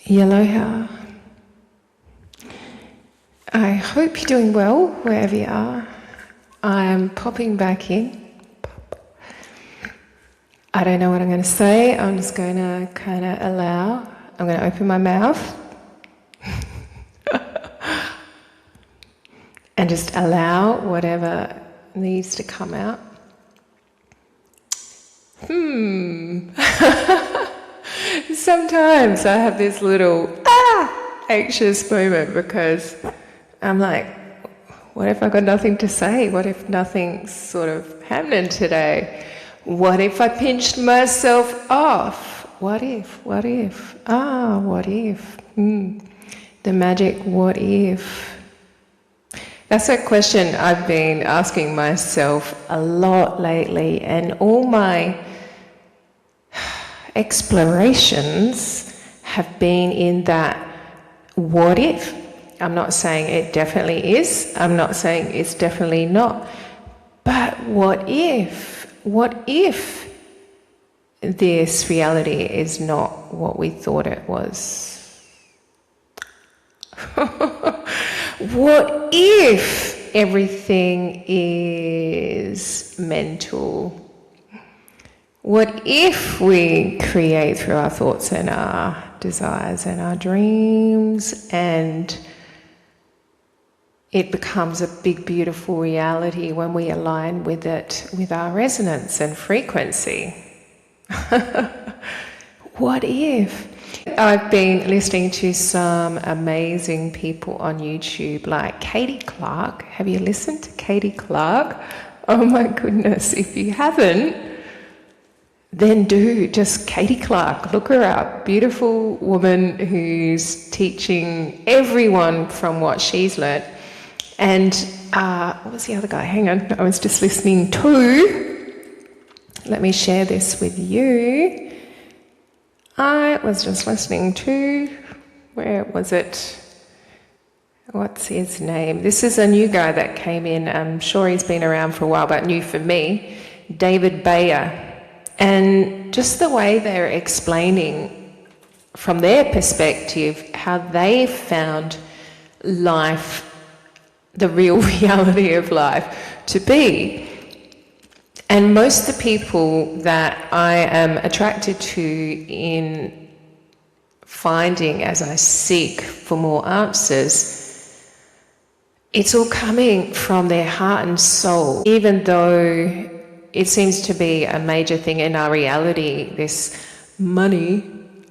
Aloha. I hope you're doing well wherever you are. I am popping back in. I don't know what I'm going to say. I'm just going to kind of allow. I'm going to open my mouth and just allow whatever needs to come out. Sometimes I have this little anxious moment because I'm like, what if I got nothing to say? What if nothing's sort of happening today? What if I pinched myself off? What if? What if? What if? The magic what if. That's a question I've been asking myself a lot lately, and all my explorations have been in that what if. I'm not saying it definitely is. I'm not saying it's definitely not. But what if? What if this reality is not what we thought it was? What if everything is mental? What if we create through our thoughts and our desires and our dreams, and it becomes a big, beautiful reality when we align with it, with our resonance and frequency? What if? I've been listening to some amazing people on YouTube, like Katie Clark. Have you listened to Katie Clark? Oh my goodness, if you haven't, then do. Just Katie Clark, look her up. Beautiful woman who's teaching everyone from what she's learnt. And what was the other guy? Hang on, I was just listening to, let me share this with you. I was just listening to, where was it? What's his name? This is a new guy that came in. I'm sure he's been around for a while, but new for me. David Bayer. And just the way they're explaining from their perspective how they found life, the real reality of life to be. And most of the people that I am attracted to in finding as I seek for more answers, it's all coming from their heart and soul. Even though it seems to be a major thing in our reality, this money.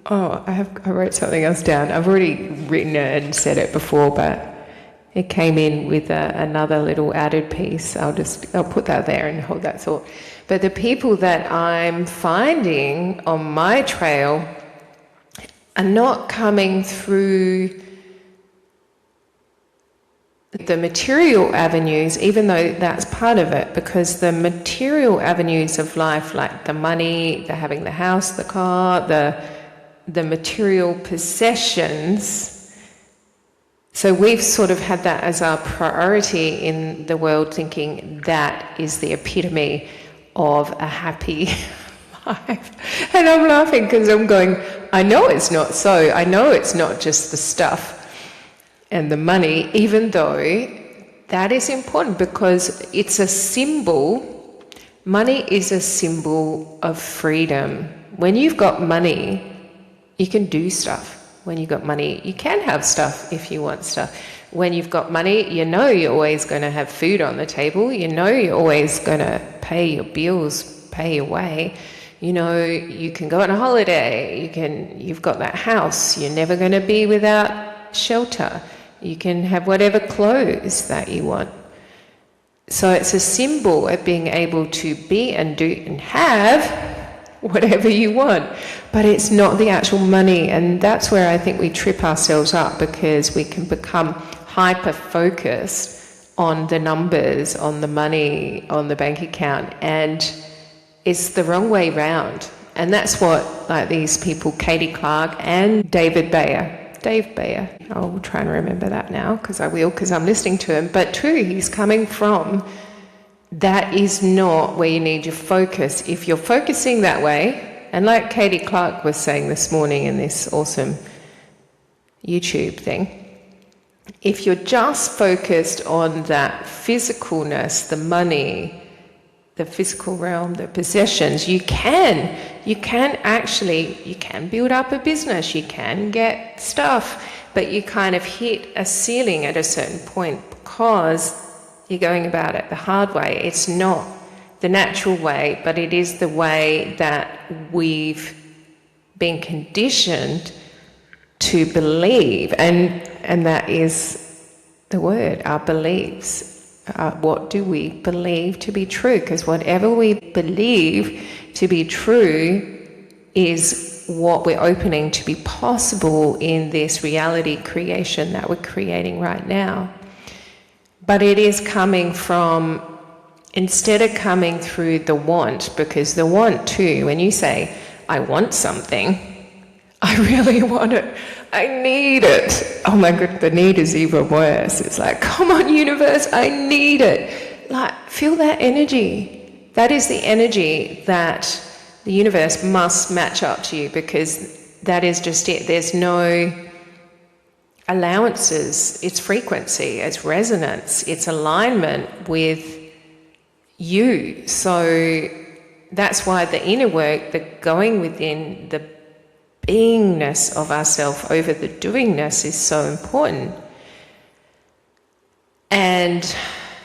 I wrote something else down. I've already written it and said it before, but it came in with another little added piece. I'll put that there and hold that thought. But the people that I'm finding on my trail are not coming through the material avenues, even though that's part of it, because the material avenues of life, like the money, the having the house, the car, the material possessions. So we've sort of had that as our priority in the world, thinking that is the epitome of a happy life. And I'm laughing because I'm going, I know it's not so. I know it's not just the stuff and the money, even though that is important because it's a symbol. Money is a symbol of freedom. When you've got money, you can do stuff. When you've got money, you can have stuff if you want stuff. When you've got money, you know you're always going to have food on the table. You know you're always going to pay your bills, pay your way. You know, you can go on a holiday. You've got that house. You're never going to be without shelter. You can have whatever clothes that you want. So it's a symbol of being able to be and do and have whatever you want, but it's not the actual money. And that's where I think we trip ourselves up, because we can become hyper focused on the numbers, on the money, on the bank account, and it's the wrong way round. And that's what, like, these people, Katie Clark and Dave Bayer, I'll try and remember that now, because I'm listening to him. But true, he's coming from, that is not where you need your focus. If you're focusing that way, and like Katie Clark was saying this morning in this awesome YouTube thing. If you're just focused on that physicalness, the money, the physical realm, the possessions, you can build up a business, you can get stuff, but you kind of hit a ceiling at a certain point because you're going about it the hard way. It's not the natural way, but it is the way that we've been conditioned to believe, and that is the word, our beliefs. What do we believe to be true? Because whatever we believe to be true is what we're opening to be possible in this reality creation that we're creating right now. But it is coming from, instead of coming through the want, because the want too, when you say, I want something, I really want it, I need it. Oh my God, the need is even worse. It's like, come on universe, I need it. Like, feel that energy. That is the energy that the universe must match up to you, because that is just it. There's no allowances. It's frequency, it's resonance, it's alignment with you. So that's why the inner work, the going within, the beingness of ourself over the doingness is so important. And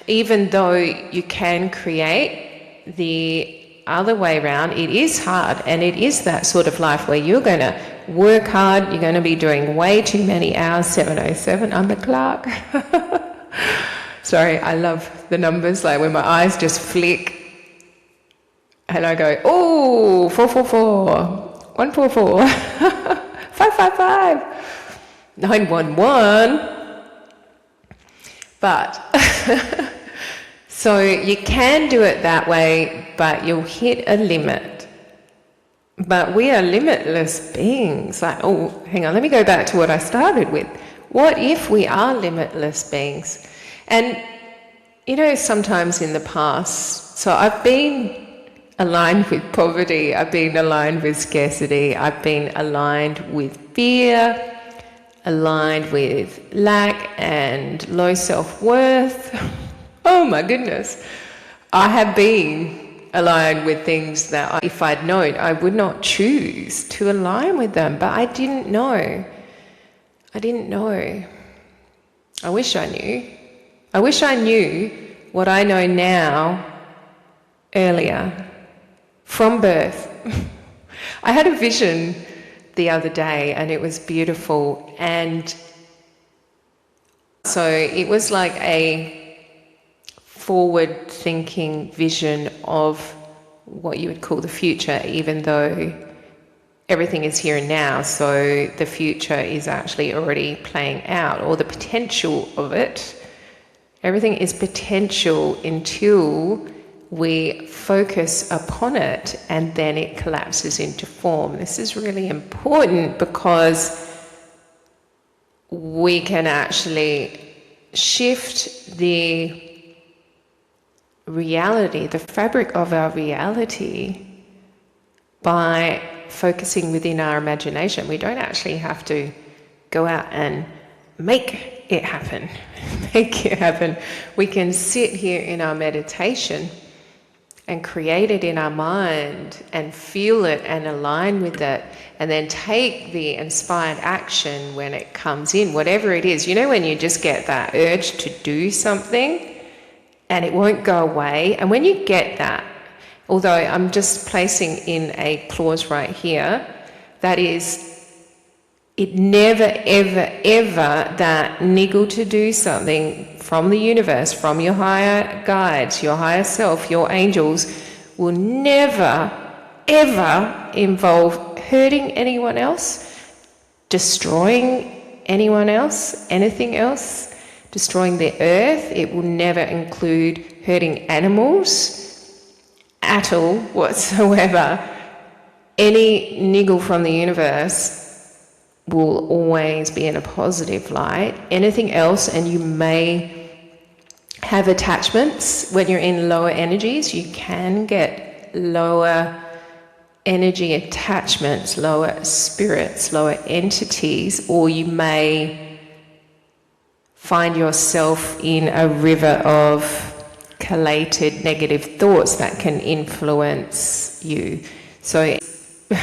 even though you can create the other way around, it is hard, and it is that sort of life where you're going to work hard, you're going to be doing way too many hours, 7:07 on the clock. Sorry, I love the numbers, like when my eyes just flick and I go, oh, 444. 144, 555, 911. But so you can do it that way, but you'll hit a limit. But we are limitless beings. Like, oh, hang on, let me go back to what I started with. What if we are limitless beings? And you know, sometimes in the past, so I've been aligned with poverty, I've been aligned with scarcity, I've been aligned with fear, aligned with lack and low self-worth. Oh my goodness. I have been aligned with things that if I'd known, I would not choose to align with them, but I didn't know. I didn't know. I wish I knew. I wish I knew what I know now earlier. From birth. I had a vision the other day and it was beautiful, and so it was like a forward-thinking vision of what you would call the future, even though everything is here and now, so the future is actually already playing out, or the potential of it. Everything is potential until we focus upon it, and then it collapses into form. This is really important because we can actually shift the reality, the fabric of our reality, by focusing within our imagination. We don't actually have to go out and make it happen. Make it happen. We can sit here in our meditation and create it in our mind and feel it and align with it, and then take the inspired action when it comes in, whatever it is. You know, when you just get that urge to do something and it won't go away, and when you get that, although I'm just placing in a clause right here, that is, it never, ever, ever, that niggle to do something from the universe, from your higher guides, your higher self, your angels, will never, ever involve hurting anyone else, destroying anyone else, anything else, destroying the earth. It will never include hurting animals at all whatsoever. Any niggle from the universe will always be in a positive light. Anything else, and you may have attachments when you're in lower energies, you can get lower energy attachments, lower spirits, lower entities, or you may find yourself in a river of collated negative thoughts that can influence you. So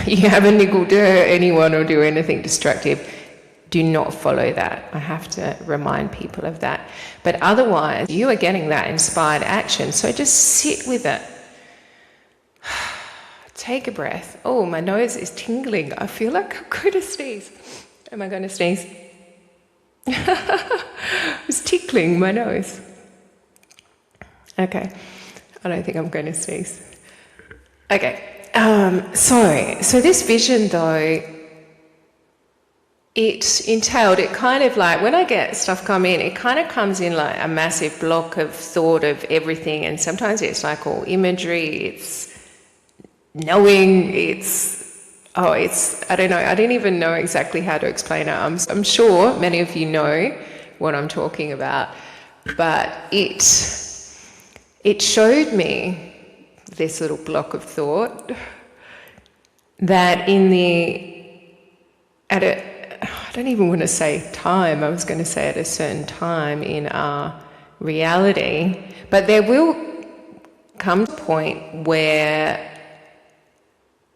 you haven't niggled anyone or do anything destructive, do not follow that. I have to remind people of that. But otherwise, you are getting that inspired action. So just sit with it. Take a breath. Oh, my nose is tingling. I feel like I'm going to sneeze. Am I going to sneeze? It's tickling my nose. Okay. I don't think I'm going to sneeze. Okay. So this vision, though, it entailed, it kind of like, when I get stuff come in, it kind of comes in like a massive block of thought of everything, and sometimes it's like all imagery, it's knowing, I don't know, I didn't even know exactly how to explain it. I'm sure many of you know what I'm talking about, but it showed me this little block of thought that I don't even want to say time, I was going to say at a certain time in our reality, but there will come a point where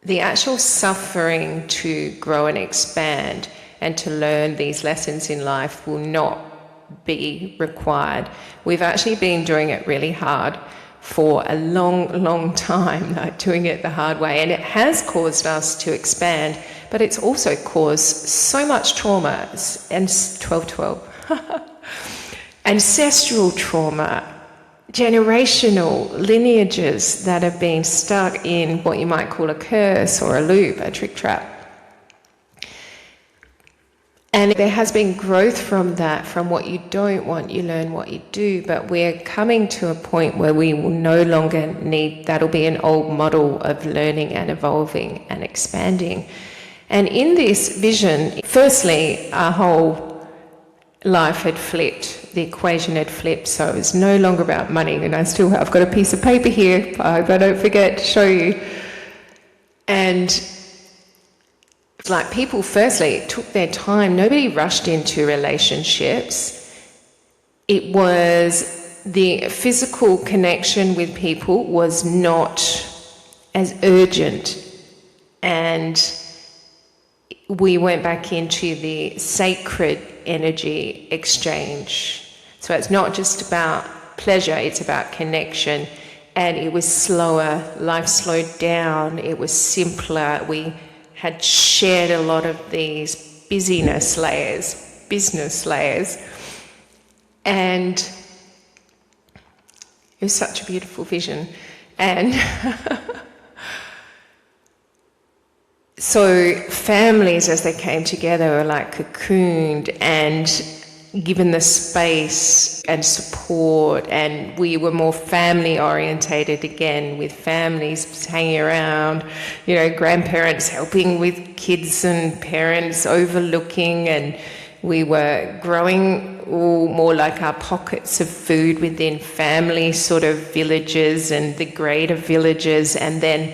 the actual suffering to grow and expand and to learn these lessons in life will not be required. We've actually been doing it really hard for a long time, like doing it the hard way, and it has caused us to expand, but it's also caused so much trauma, and 1212, ancestral trauma, generational lineages that have been stuck in what you might call a curse or a loop, a trick trap. And there has been growth from that, from what you don't want, you learn what you do, but we're coming to a point where we will no longer need, that'll be an old model of learning and evolving and expanding. And in this vision, firstly, our whole life had flipped, the equation had flipped, so it was no longer about money, and I've got a piece of paper here, I hope I don't forget to show you. And like people firstly took their time, nobody rushed into relationships. It was the physical connection with people was not as urgent, and we went back into the sacred energy exchange. So it's not just about pleasure, it's about connection, and it was slower, life slowed down, it was simpler. We had shared a lot of these business layers, and it was such a beautiful vision. And so families, as they came together, were like cocooned and given the space and support, and we were more family orientated again, with families hanging around, you know, grandparents helping with kids and parents overlooking, and we were growing all more like our pockets of food within family sort of villages and the greater villages. And then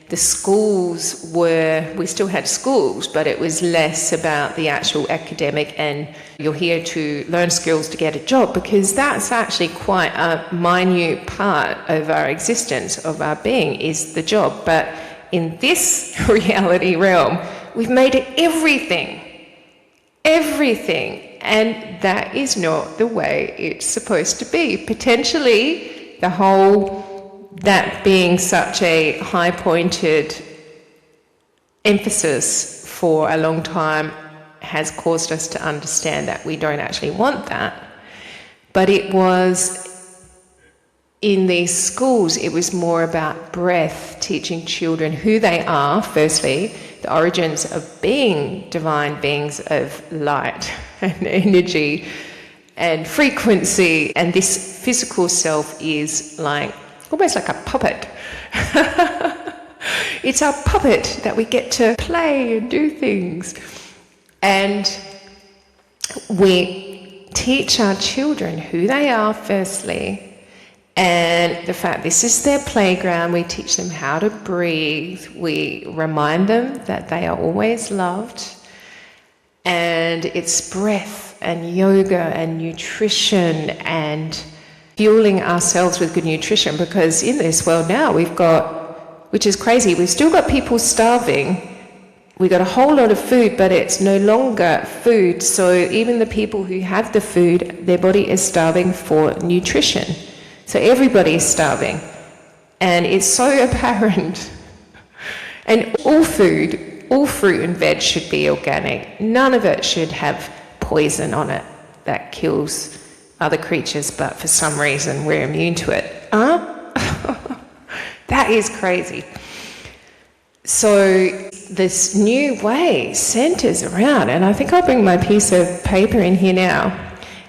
the schools we still had schools, but it was less about the actual academic and you're here to learn skills to get a job, because that's actually quite a minute part of our existence, of our being, is the job. But in this reality realm, we've made it everything, and that is not the way it's supposed to be. Potentially, that being such a high-pointed emphasis for a long time has caused us to understand that we don't actually want that. But it was, in these schools, it was more about breath, teaching children who they are, firstly, the origins of being divine beings of light and energy and frequency, and this physical self is like almost like a puppet. It's our puppet that we get to play and do things. And we teach our children who they are firstly, And the fact this is their playground, we teach them how to breathe, we remind them that they are always loved, and it's breath and yoga and nutrition and fueling ourselves with good nutrition, because in this world now we've got, which is crazy, we've still got people starving. We've got a whole lot of food, but it's no longer food. So even the people who have the food, their body is starving for nutrition. So everybody is starving. And it's so apparent. And all food, all fruit and veg should be organic. None of it should have poison on it that kills other creatures, but for some reason we're immune to it. That is crazy. So this new way centers around, and I think I'll bring my piece of paper in here now,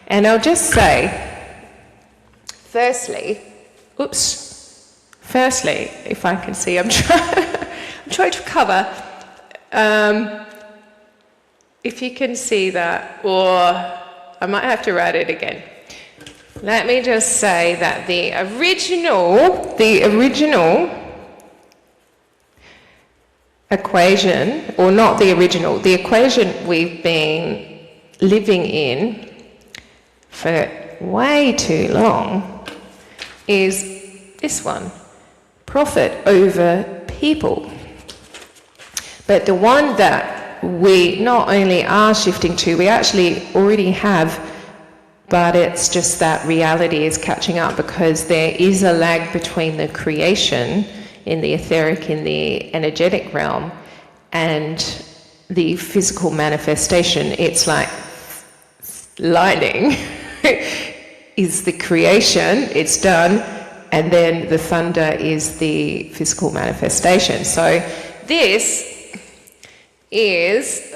and I'll just say, firstly, if I can see, I'm trying to cover, if you can see that, or I might have to write it again. Let me just say that the original equation, or not the original, the equation we've been living in for way too long is this one: profit over people. But the one that we not only are shifting to, we actually already have, but it's just that reality is catching up, because there is a lag between the creation in the etheric, in the energetic realm, and the physical manifestation. It's like lightning is the creation, it's done, and then the thunder is the physical manifestation. So this is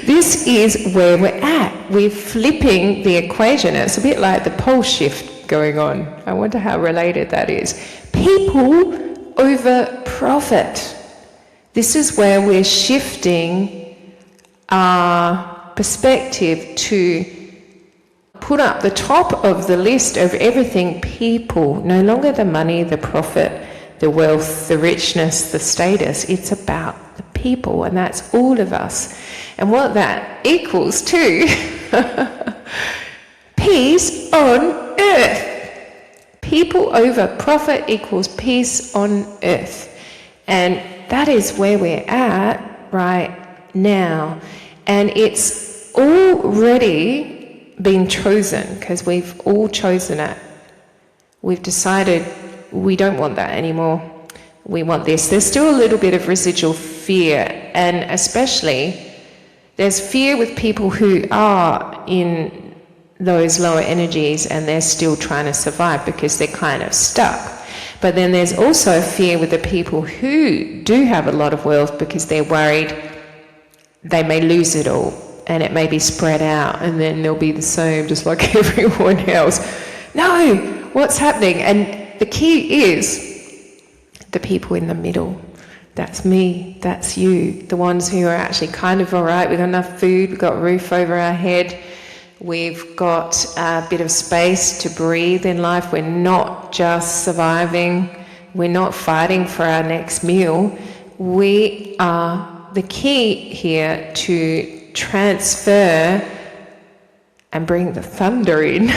this is where we're at. We're flipping the equation. It's a bit like the pole shift going on. I wonder how related that is. People over profit. This is where we're shifting our perspective to put up the top of the list of everything people, no longer the money, the profit, the wealth, the richness, the status. It's about the people, and that's all of us. And what that equals to peace on earth. People over profit equals peace on earth. And that is where we're at right now. And it's already been chosen, because we've all chosen it. We've decided we don't want that anymore. We want this. There's still a little bit of residual fear, and especially there's fear with people who are in those lower energies and they're still trying to survive because they're kind of stuck. But then there's also fear with the people who do have a lot of wealth, because they're worried they may lose it all and it may be spread out and then they'll be the same just like everyone else. No, what's happening? And the key is the people in the middle. That's me, that's you, the ones who are actually kind of all right. We've got enough food, we've got a roof over our head, we've got a bit of space to breathe in life. We're not just surviving, we're not fighting for our next meal. We are the key here to transfer and bring the thunder in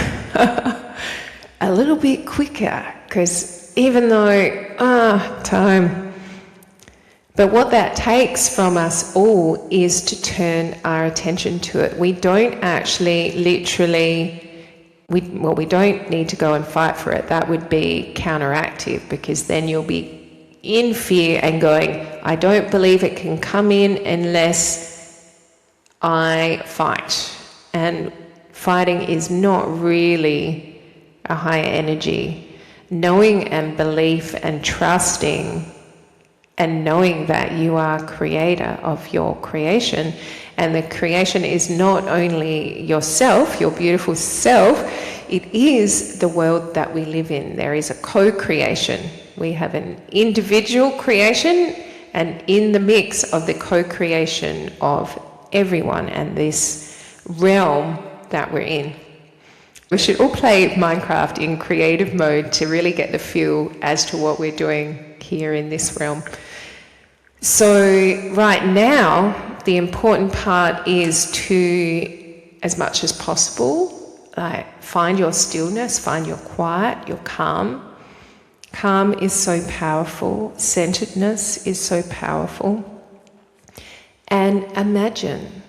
a little bit quicker, because even though, time. But what that takes from us all is to turn our attention to it. We don't actually literally, we don't need to go and fight for it. That would be counteractive, because then you'll be in fear and going, I don't believe it can come in unless I fight. And fighting is not really a higher energy. Knowing and belief and trusting and knowing that you are creator of your creation, and the creation is not only yourself, your beautiful self, it is the world that we live in. There is a co-creation. We have an individual creation, and in the mix of the co-creation of everyone and this realm that we're in. We should all play Minecraft in creative mode to really get the feel as to what we're doing here in this realm. So right now, the important part is to, as much as possible, find your stillness, find your quiet, your calm. Calm is so powerful. Centeredness is so powerful. And imagine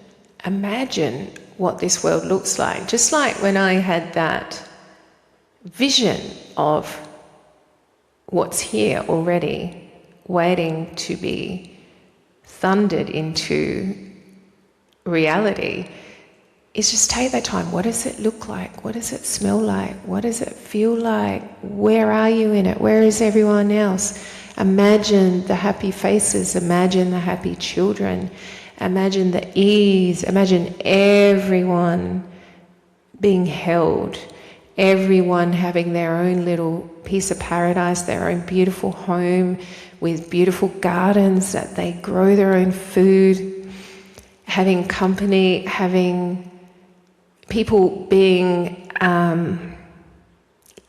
what this world looks like. Just like when I had that vision of what's here already, waiting to be thundered into reality, is just take that time. What does it look like? What does it smell like? What does it feel like? Where are you in it? Where is everyone else? Imagine the happy faces. Imagine the happy children. Imagine the ease. Imagine everyone being held. Everyone having their own little piece of paradise, their own beautiful home with beautiful gardens that they grow their own food, having company, having people being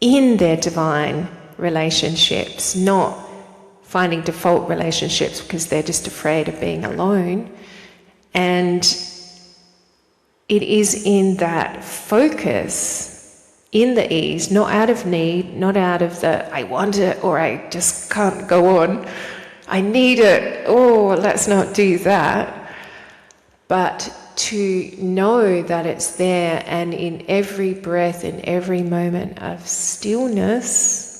in their divine relationships, not finding default relationships because they're just afraid of being alone. And it is in that focus, in the ease, not out of need, not out of the I want it or I just can't go on, I need it, oh, let's not do that, but to know that it's there, and in every breath, in every moment of stillness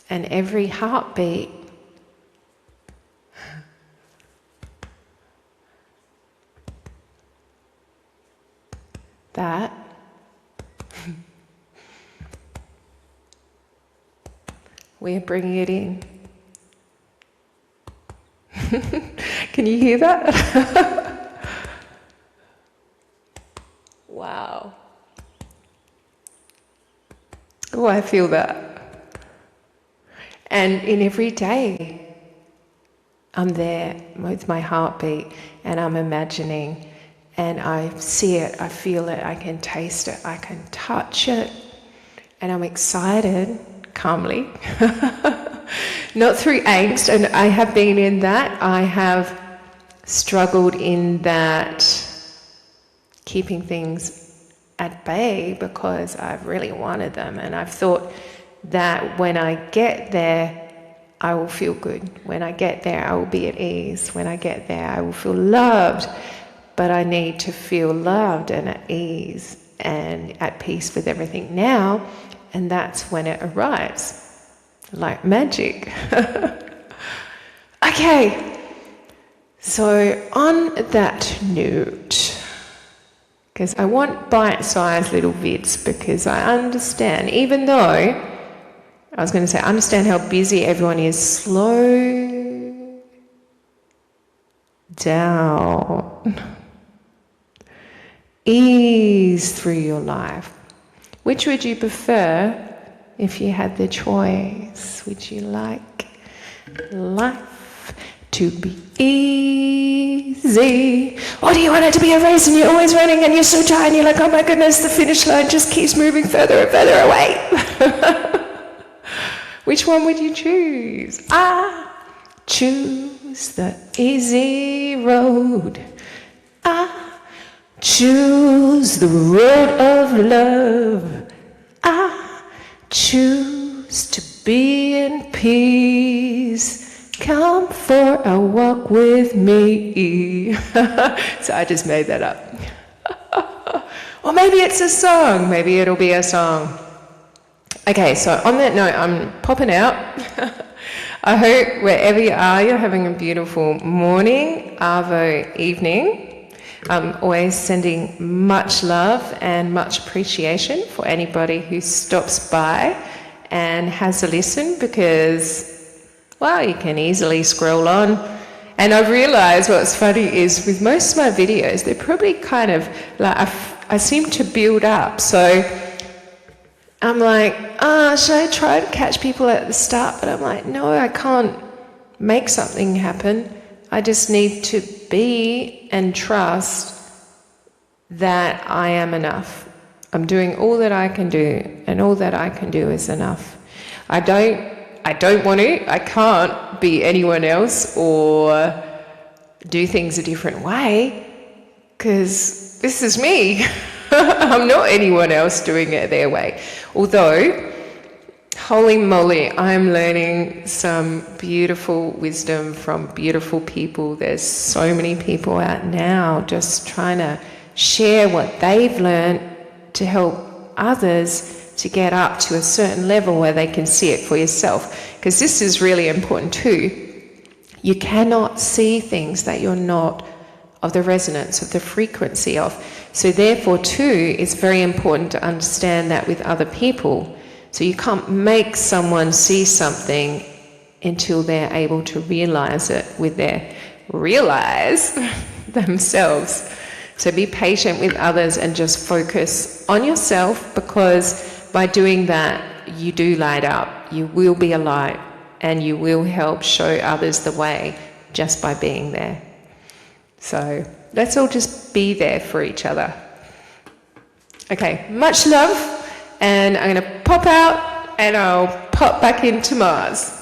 and every heartbeat, that we're bringing it in. Can you hear that? Wow. Oh, I feel that. And in every day, I'm there with my heartbeat and I'm imagining, and I see it, I feel it, I can taste it, I can touch it, and I'm excited, calmly, not through angst, and I have been in that. I have struggled in that, keeping things at bay because I've really wanted them, and I've thought that when I get there, I will feel good. When I get there, I will be at ease. When I get there, I will feel loved. But I need to feel loved and at ease and at peace with everything now, and that's when it arrives, like magic. Okay, so on that note, because I want bite-sized little vids, because I understand, even though, I was going to say, I understand how busy everyone is, slow down. Ease through your life. Which would you prefer if you had the choice? Would you like life to be easy? Or do you want it to be a race and you're always running and you're so tired and you're like, oh my goodness, the finish line just keeps moving further and further away? Which one would you choose? I choose the easy road. I choose the road of love. I choose to be in peace. Come for a walk with me. So I just made that up. Or maybe it's a song. Maybe it'll be a song. Okay, so on that note, I'm popping out. I hope wherever you are, you're having a beautiful morning, arvo, evening. I'm always sending much love and much appreciation for anybody who stops by and has a listen, because, well, you can easily scroll on. And I've realised what's funny is with most of my videos, they're probably kind of like, I seem to build up. So I'm like, should I try to catch people at the start? But I'm like, no, I can't make something happen. I just need to be and trust that I am enough. I'm doing all that I can do, and all that I can do is enough. I don't want to, I can't be anyone else or do things a different way, because this is me. I'm not anyone else doing it their way. Although, holy moly, I'm learning some beautiful wisdom from beautiful people. There's so many people out now just trying to share what they've learned to help others to get up to a certain level where they can see it for yourself. Because this is really important too. You cannot see things that you're not of the resonance, of the frequency of. So therefore too, it's very important to understand that with other people. So you can't make someone see something until they're able to realize it with their realize themselves. So be patient with others and just focus on yourself, because by doing that, you do light up. You will be a light, and you will help show others the way just by being there. So let's all just be there for each other. Okay, much love, and I'm going to pop out and I'll pop back into Mars.